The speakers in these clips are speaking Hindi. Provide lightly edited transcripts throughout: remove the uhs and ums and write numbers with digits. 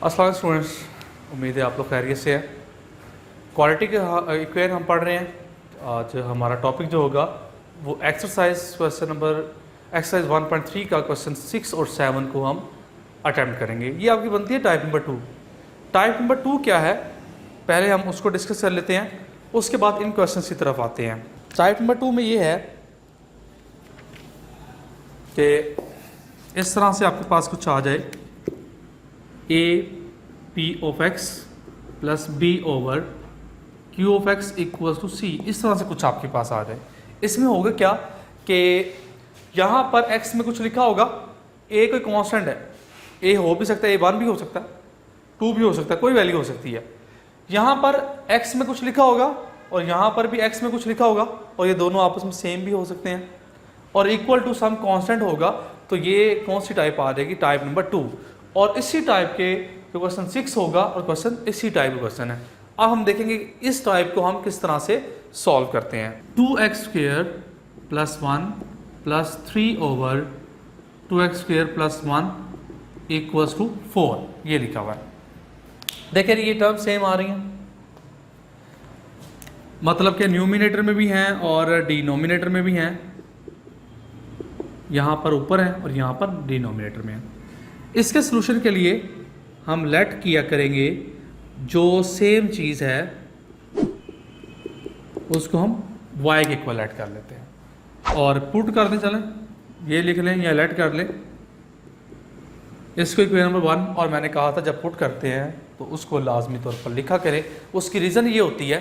अस्सलाम स्टूडेंट्स, उम्मीद है आप लोग खैरियत से हैं। क्वालिटी के इक्वेशन हम पढ़ रहे हैं। आज हमारा टॉपिक जो होगा वो एक्सरसाइज 1.3 का क्वेश्चन 6 और 7 को हम अटैम्प्ट करेंगे। ये आपकी बनती है टाइप नंबर 2। टाइप नंबर 2 क्या है, पहले हम उसको डिस्कस कर लेते हैं, उसके बाद इन क्वेश्चन की तरफ आते हैं। टाइप नंबर 2 में ये है कि इस तरह से आपके पास कुछ आ जाए, A P of X plus B over Q of X equal to C, इस तरह से कुछ आपके पास आ जाए। इसमें होगा क्या कि यहाँ पर x में कुछ लिखा होगा, a कोई कांस्टेंट है, a हो भी सकता है, a1 भी हो सकता है, 2 भी हो सकता है, कोई वैल्यू हो सकती है। यहाँ पर x में कुछ लिखा होगा और यहाँ पर भी x में कुछ लिखा होगा, और ये दोनों आपस में सेम भी हो सकते हैं, और इक्वल टू सम कांस्टेंट होगा। तो ये कौन सी टाइप आ जाएगी, टाइप नंबर 2। और इसी टाइप के क्वेश्चन 6 होगा और क्वेश्चन इसी टाइप का क्वेश्चन है। अब हम देखेंगे इस टाइप को हम किस तरह से सॉल्व करते हैं। 2x² plus 1 plus 3 over 2x² plus 1 equals to 4, ये लिखा हुआ है। देखिए ये टर्म सेम आ रही हैं, मतलब कि न्यूमिनेटर में भी हैं और डिनोमिनेटर में भी हैं। यहाँ पर ऊपर है और यहाँ पर डिनोमिनेटर में है। इसके सलूशन के लिए हम लेट किया करेंगे जो सेम चीज़ है उसको हम y के इक्वल लेट कर लेते हैं और पुट कर दें। चलें ये लिख लें या लेट कर लें इसको इक्वेशन नंबर 1। और मैंने कहा था जब पुट करते हैं तो उसको लाजमी तौर पर लिखा करें। उसकी रीज़न ये होती है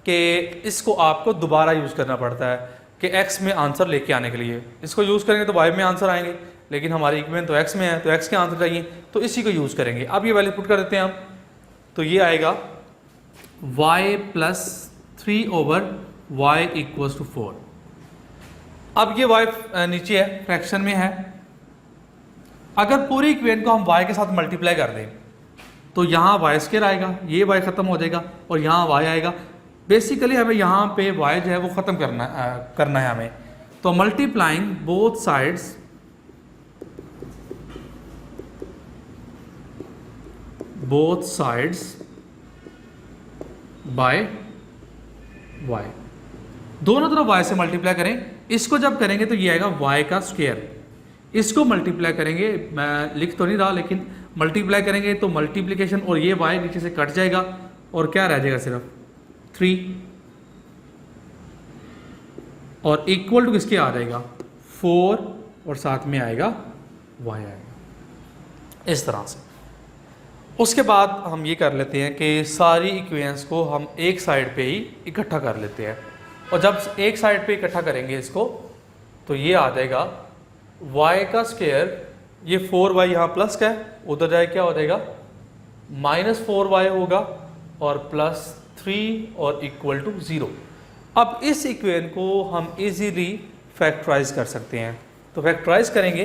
कि इसको आपको दोबारा यूज़ करना पड़ता है कि x में आंसर लेके आने के लिए। इसको यूज़ करेंगे तो y में आंसर आएंगे, लेकिन हमारी इक्वेशन तो x में है तो x के आंसर चाहिए, तो इसी को यूज़ करेंगे। अब ये वैल्यू पुट कर देते हैं हम, तो ये आएगा y plus 3 over y equals to 4। अब ये y नीचे है, फ्रैक्शन में है। अगर पूरी इक्वेशन को हम y के साथ मल्टीप्लाई कर दें तो यहाँ y² आएगा, ये y ख़त्म हो जाएगा और यहाँ y आएगा। बेसिकली हमें यहाँ पे y जो है वो ख़त्म करना है हमें। तो multiplying both sides by y, दोनों तरफ y से मल्टीप्लाई करें। इसको जब करेंगे तो ये आएगा y का स्क्वायर, इसको मल्टीप्लाई करेंगे, मैं लिख तो नहीं रहा लेकिन मल्टीप्लाई करेंगे तो मल्टीप्लिकेशन, और ये y नीचे से कट जाएगा और क्या रह जाएगा, सिर्फ 3, और इक्वल टू किसके आ जाएगा 4, और साथ में आएगा y आएगा इस तरह से। उसके बाद हम ये कर लेते हैं कि सारी इक्वेशंस को हम एक साइड पे ही इकट्ठा कर लेते हैं, और जब एक साइड पे इकट्ठा करेंगे इसको तो ये आ जाएगा y का स्क्वायर, ये 4y यहाँ प्लस का है, उधर जाए क्या हो जाएगा -4y होगा, और प्लस 3 और इक्वल टू 0। अब इस इक्वेशन को हम इजीली फैक्टराइज कर सकते हैं। तो फैक्टराइज करेंगे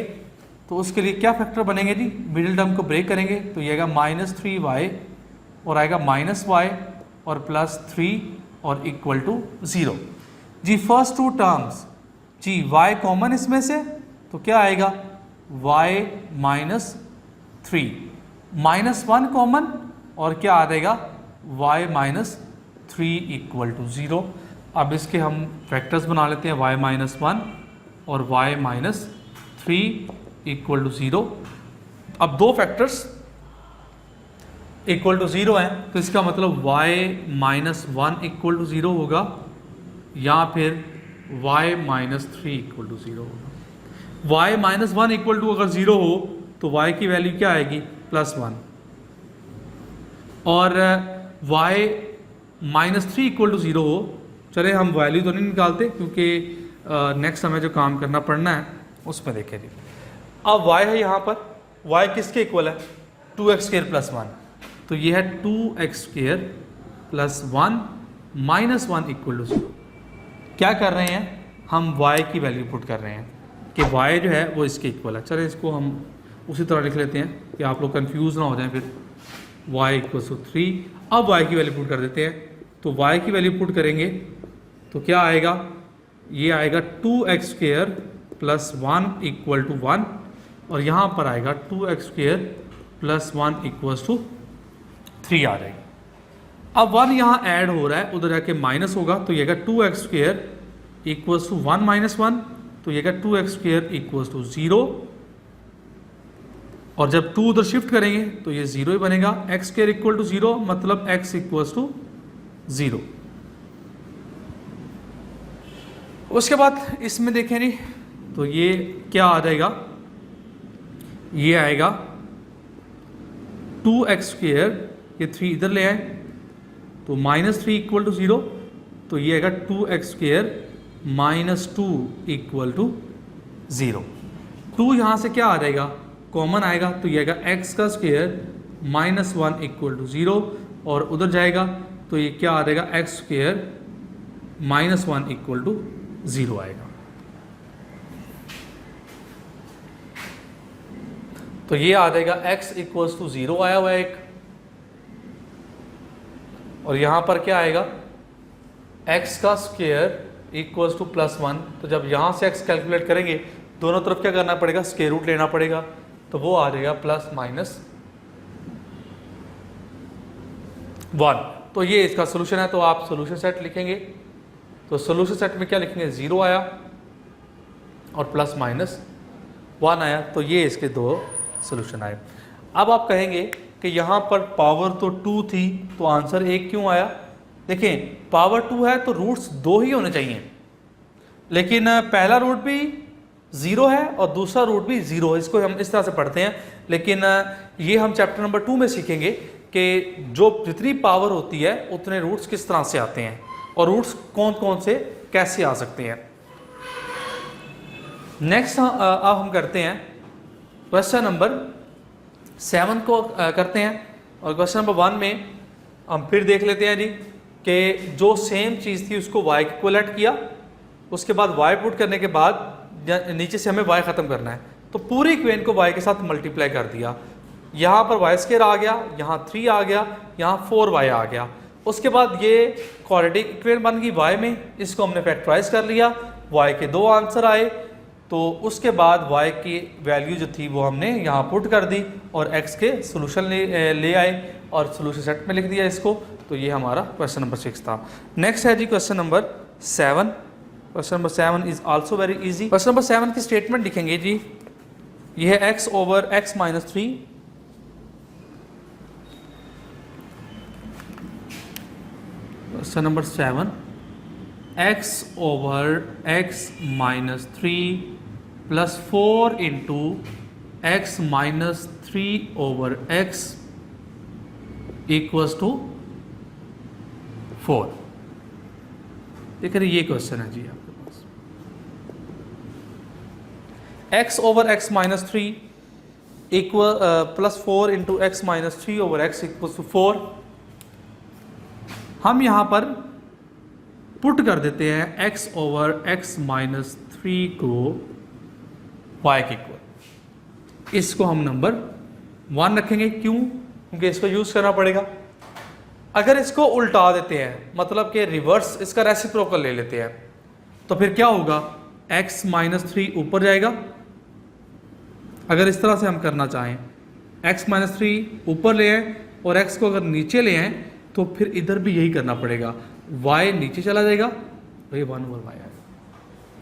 तो उसके लिए क्या फैक्टर बनेंगे जी, मिडिल टर्म को ब्रेक करेंगे तो ये आएगा -3y और आएगा -y और प्लस 3 और इक्वल टू 0। जी फर्स्ट टू टर्म्स, जी y कॉमन इसमें से, तो क्या आएगा y -3, -1 कॉमन और क्या आ जाएगा y -3 इक्वल टू 0। अब इसके हम फैक्टर्स बना लेते हैं, y -1 और y -3 इक्वल टू 0। अब दो फैक्टर्स इक्वल टू 0 हैं तो इसका मतलब y -1 इक्वल टू 0 होगा, या फिर y -3 इक्वल टू 0 होगा। y -1 इक्वल टू अगर 0 हो तो y की वैल्यू क्या आएगी +1, और y -3 इक्वल टू 0 हो। चले हम वैल्यू तो नहीं निकालते क्योंकि नेक्स्ट हमें जो काम करना पड़ना है उसमें देखें जी। अब y है यहाँ पर, y किसके इक्वल है 2x² प्लस 1, तो ये है 2x² प्लस 1 -1 इक्वल टू 0। क्या कर रहे हैं हम y की वैल्यू पुट कर रहे हैं कि y जो है वो इसके इक्वल है। चले इसको हम उसी तरह लिख लेते हैं कि आप लोग कंफ्यूज ना हो जाएं फिर। y इक्वल टू 3, अब y की वैल्यू पुट कर देते हैं, तो y की वैल्यू पुट करेंगे तो क्या आएगा, ये आएगा 2x² प्लस 1 इक्वल टू 1, और यहाँ पर आएगा 2x² प्लस 1 इक्वल्स टू 3 आ जाएगी। अब 1 यहाँ ऐड हो रहा है, उधर जाके माइनस होगा, तो ये 2x² इक्वल्स टू 1 - 1, तो ये 2x² इक्वल्स टू 0, और जब 2 उधर शिफ्ट करेंगे तो ये 0 ही बनेगा। x² इक्वल टू 0 मतलब x इक्वल्स टू 0। उसके बाद इसमें देखें जी, तो ये क्या आ जाएगा, ये आएगा 2x², ये 3 इधर ले आए तो -3 इक्वल टू 0, तो ये आएगा 2x² - 2 इक्वल टू 0। 2 यहाँ से क्या आ जाएगा, कॉमन आएगा, तो ये आएगा x² - 1 इक्वल टू 0, और उधर जाएगा तो ये क्या आ जाएगा, x² - 1 इक्वल टू 0 आएगा। तो ये आ जाएगा x इक्वल्स टू 0 आया हुआ है एक, और यहाँ पर क्या आएगा, x² इक्वल्स टू +1, तो जब यहाँ से x कैलकुलेट करेंगे दोनों तरफ क्या करना पड़ेगा, स्क्वायर रूट लेना पड़ेगा, तो वो आ जाएगा +-1। तो ये इसका सोल्यूशन है। तो आप सोल्यूशन सेट लिखेंगे, तो सोल्यूशन सेट में क्या लिखेंगे, 0 आया और +-1 आया, तो ये इसके 2 सोल्यूशन आए। अब आप कहेंगे कि यहाँ पर पावर तो 2 थी, तो आंसर 1 क्यों आया। देखें, पावर 2 है तो रूट्स 2 ही होने चाहिए, लेकिन पहला रूट भी 0 है और दूसरा रूट भी 0 है। इसको हम इस तरह से पढ़ते हैं, लेकिन ये हम चैप्टर नंबर 2 में सीखेंगे कि जो जितनी पावर होती है उतने रूट्स किस तरह से आते हैं और रूट्स कौन कौन से कैसे आ सकते हैं। नेक्स्ट अब हम करते हैं क्वेश्चन नंबर 7 को करते हैं, और क्वेश्चन नंबर 1 में हम फिर देख लेते हैं जी कि जो सेम चीज़ थी उसको y इक्वलेट किया, उसके बाद y पुट करने के बाद नीचे से हमें y ख़त्म करना है, तो पूरी इक्वेशन को y के साथ मल्टीप्लाई कर दिया। यहाँ पर y² आ गया, यहाँ 3 आ गया, यहाँ 4y आ गया। उसके बाद ये क्वाड्रेटिक इक्वेशन बन गई y में, इसको हमने फैक्टराइज कर लिया, y के 2 आंसर आए। तो उसके बाद y की वैल्यू जो थी वो हमने यहाँ पुट कर दी और x के सोल्यूशन ले आए और सोल्यूशन सेट में लिख दिया इसको। तो ये हमारा क्वेश्चन नंबर 6 था। नेक्स्ट है जी question number 7। Question number 7 is also very easy. Question number 7 की स्टेटमेंट लिखेंगे जी, ये है x over x - 3 question number 7, x over x - 3 plus 4 into x - 3 over x equals to 4। देख रहे, ये क्वेश्चन है जी आपके पास। x over x - 3 equal plus 4 into x - 3 over x equals to 4। हम यहाँ पर पुट कर देते हैं x ओवर x - 3 को y के इक्वल। इसको हम नंबर 1 रखेंगे, क्यों, क्योंकि इसको यूज़ करना पड़ेगा। अगर इसको उल्टा देते हैं, मतलब कि रिवर्स इसका रेसिप्रोकल ले लेते हैं, तो फिर क्या होगा, x - 3 ऊपर जाएगा। अगर इस तरह से हम करना चाहें, x - 3 ऊपर ले आए और x को अगर नीचे ले आए, तो फिर इधर भी यही करना पड़ेगा, y नीचे चला जाएगा, तो ये 1 ओवर y आएगा,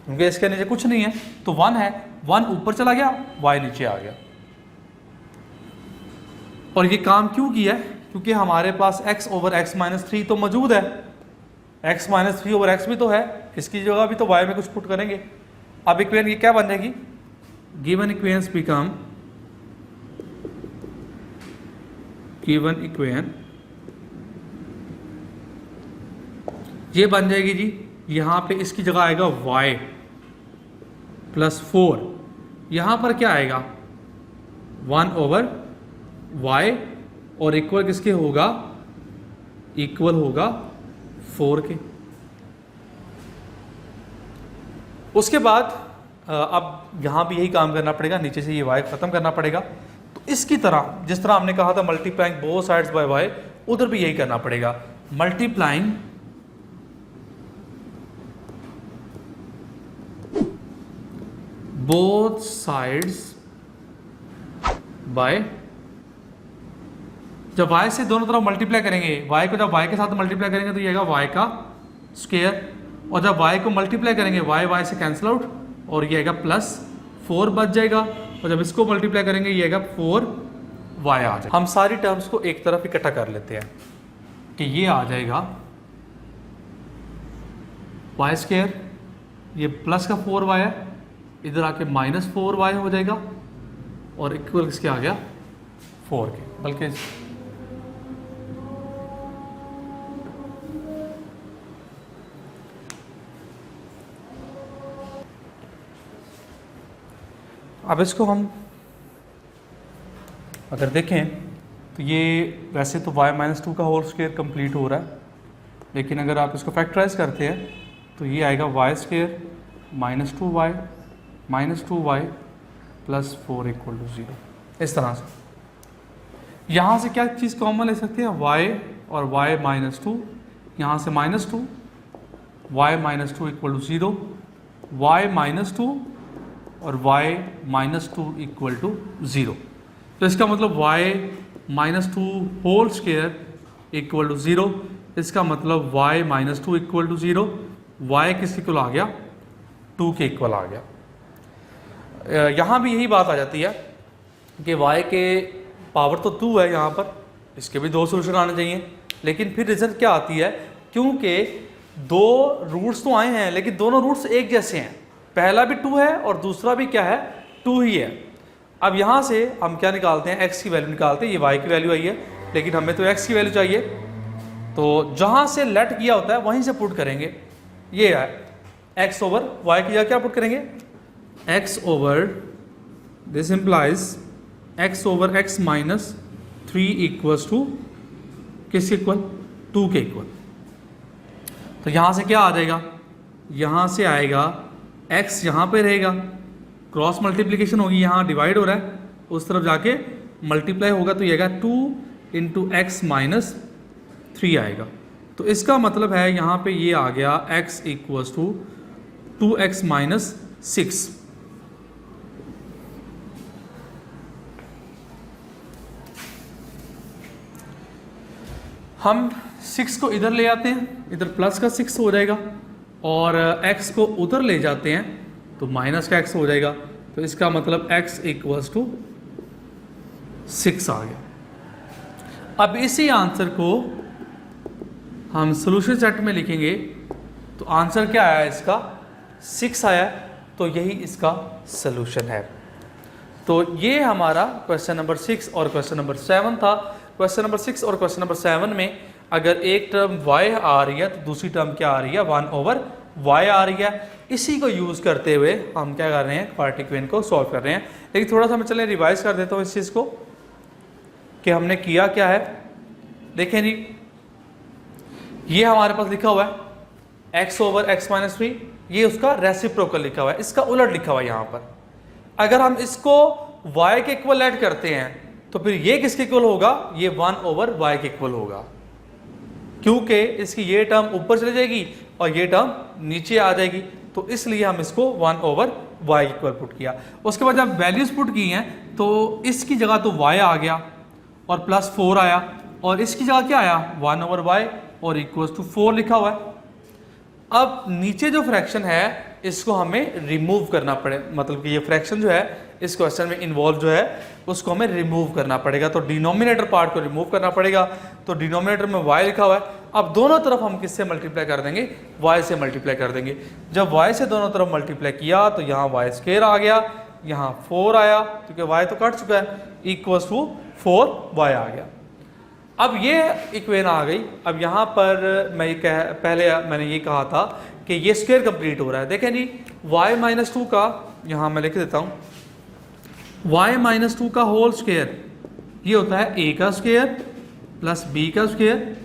क्योंकि इसके नीचे कुछ नहीं है, तो 1 है, 1 ऊपर चला गया, y नीचे आ गया। और ये काम क्यों किया है, क्योंकि हमारे पास x ओवर x - 3 तो मौजूद है, x - 3 ओवर x भी तो है, इसकी जगह भी तो y में कुछ पुट करेंगे। अब इक्वेशन ये क्या बन जाएगी, given equations become, given equation ये बन जाएगी जी, यहाँ पे इसकी जगह आएगा y प्लस 4, यहाँ पर क्या आएगा 1 ओवर y, और इक्वल किसके होगा, इक्वल होगा 4 के। उसके बाद अब यहाँ भी यही काम करना पड़ेगा, नीचे से ये y ख़त्म करना पड़ेगा। तो इसकी तरह जिस तरह हमने कहा था multiplying both sides by y, उधर भी यही करना पड़ेगा, मल्टीप्लाइंग both sides by जब y से दोनों तरफ मल्टीप्लाई करेंगे, y को जब y के साथ मल्टीप्लाई करेंगे तो ये आएगा y का स्क्वायर, और जब y को मल्टीप्लाई करेंगे y से कैंसिल आउट और ये आएगा +4 बच जाएगा, और जब इसको मल्टीप्लाई करेंगे ये आएगा 4y आ जाएगा। हम सारी टर्म्स को एक तरफ इकट्ठा कर लेते हैं कि ये आ जाएगा y स्क्वायर, ये प्लस का 4y है, इधर आके -4y हो जाएगा और इक्वल किसके आ गया 4 के, बल्कि अब इसको हम अगर देखें तो ये वैसे तो y-2 का होल स्क्वायर कंप्लीट हो रहा है, लेकिन अगर आप इसको फैक्टराइज करते हैं तो ये आएगा y स्क्वायर -2y +4 = 0। इस तरह से यहाँ से क्या चीज़ कॉमन ले सकते हैं, y और y-2, यहाँ से -2, y-2 = 0, y-2 और y-2 = 0। तो इसका मतलब y-2 होल स्क्वायर = 0, इसका मतलब y-2 = 0, y किसके इक्वल आ गया 2 के इक्वल आ गया। यहाँ भी यही बात आ जाती है कि y के पावर तो 2 है यहाँ पर, इसके भी 2 सोल्यूशन आने चाहिए, लेकिन फिर रिजल्ट क्या आती है, क्योंकि 2 रूट्स तो आए हैं लेकिन दोनों रूट्स एक जैसे हैं, पहला भी 2 है और दूसरा भी क्या है 2 ही है। अब यहाँ से हम क्या निकालते हैं, x की वैल्यू निकालते हैं, ये y की वैल्यू आई है लेकिन हमें तो x की वैल्यू चाहिए, तो जहाँ से लेट किया होता है वहीं से पुट करेंगे। ये है x ओवर y की जगह क्या पुट करेंगे, x over, this implies x over x -3 = किसके इक्वल 2 के इक्वल। तो यहाँ से क्या आ जाएगा, यहाँ से आएगा x यहाँ पे रहेगा, क्रॉस मल्टीप्लिकेशन होगी, यहाँ डिवाइड हो रहा है, उस तरफ जाके मल्टीप्लाई होगा तो ये आएगा 2 × x -3 आएगा। तो इसका मतलब है यहाँ पे ये आ गया x = 2x - 6। हम 6 को इधर ले आते हैं, इधर प्लस का 6 हो जाएगा, और x को उधर ले जाते हैं तो माइनस का x हो जाएगा, तो इसका मतलब x = 6 आ गया। अब इसी आंसर को हम सॉल्यूशन सेट में लिखेंगे तो आंसर क्या आया, इसका 6 आया, तो यही इसका सॉल्यूशन है। तो ये हमारा क्वेश्चन नंबर 6 और क्वेश्चन नंबर 7 था। क्वेश्चन नंबर 6 और क्वेश्चन नंबर 7 में अगर एक टर्म y आ रही है तो दूसरी टर्म क्या आ रही है 1/y आ रही है। इसी को यूज़ करते हुए हम क्या कर रहे हैं, क्वाड्रेटिक इक्वेशन को सॉल्व कर रहे हैं। लेकिन थोड़ा सा मैं चलें रिवाइज कर देता हूँ इस चीज़ को कि हमने किया क्या है। देखें जी, ये हमारे पास लिखा हुआ है x ओवर x -3, ये उसका रेसिप्रोकल लिखा हुआ है, इसका उलट लिखा हुआ है यहाँ पर। अगर हम इसको y के इक्वल ऐड करते हैं तो फिर ये किसके इक्वल होगा, ये 1/y के इक्वल होगा, क्योंकि इसकी ये टर्म ऊपर चली जाएगी और ये टर्म नीचे आ जाएगी, तो इसलिए हम इसको 1/y के इक्वल पुट किया। उसके बाद जब वैल्यूज पुट की हैं तो इसकी जगह तो y आ गया और +4 आया, और इसकी जगह क्या आया 1/y और =4 लिखा हुआ है। अब नीचे जो फ्रैक्शन है इसको हमें रिमूव करना पड़े, मतलब कि ये फ्रैक्शन जो है इस क्वेश्चन में इन्वॉल्व जो है उसको हमें रिमूव करना पड़ेगा, तो डिनोमिनेटर पार्ट को रिमूव करना पड़ेगा। तो डिनोमिनेटर में y लिखा हुआ है, अब दोनों तरफ हम किससे मल्टीप्लाई कर देंगे, y से मल्टीप्लाई कर देंगे। जब y से दोनों तरफ मल्टीप्लाई किया तो यहाँ y² आ गया, यहाँ 4 आया क्योंकि y तो कट चुका है, =4y आ गया। अब ये इक्वेशन आ गई। अब यहाँ पर मैं पहले मैंने ये कहा था कि ये स्क्वायर कंप्लीट हो रहा है। देखें जी, y-2 का यहाँ मैं लिख देता हूँ, y-2 का होल स्क्वायर ये होता है a का स्क्वायर प्लस b का स्क्वायर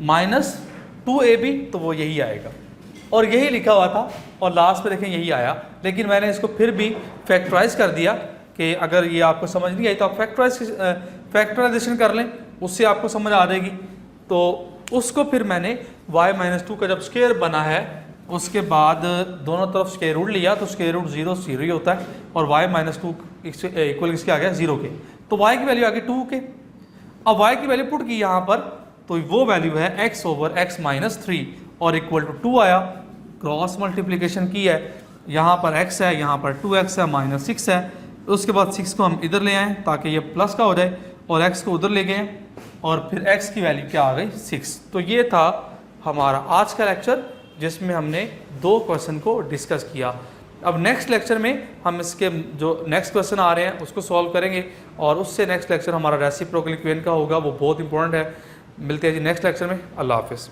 -2ab, तो वो यही आएगा, और यही लिखा हुआ था और लास्ट पे देखें यही आया। लेकिन मैंने इसको फिर भी फैक्टराइज कर दिया कि अगर ये आपको समझ नहीं आई तो आप फैक्टराइजेशन कर लें, उससे आपको समझ आ जाएगी। तो उसको फिर मैंने y-2 का जब स्क्वायर बना है उसके बाद दोनों तरफ स्क्वायर रूट लिया तो स्क्वायर रूट 0 ही होता है, और y-2 इक्वल किसके आ गया 0 के, तो y की वैल्यू आ गई 2 के। अब y की वैल्यू पुट की यहाँ पर, तो वो वैल्यू है x ओवर x माइनस 3 और इक्वल टू 2 आया। क्रॉस मल्टीप्लिकेशन की है, यहाँ पर x है, यहाँ पर 2x है, माइनस 6 है। उसके बाद 6 को हम इधर ले आए ताकि ये प्लस का हो जाए और x को उधर ले गए और फिर x की वैल्यू क्या आ गई 6। तो ये था हमारा आज का लेक्चर जिसमें हमने 2 क्वेश्चन को डिस्कस किया। अब नेक्स्ट लेक्चर में हम इसके जो नेक्स्ट क्वेश्चन आ रहे हैं उसको सॉल्व करेंगे और उससे नेक्स्ट लेक्चर हमारा रेसिप्रोकल इक्वेशन का होगा, वो बहुत इंपॉर्टेंट है। मिलते हैं जी नेक्स्ट लेक्चर में। अल्लाह हाफिज़।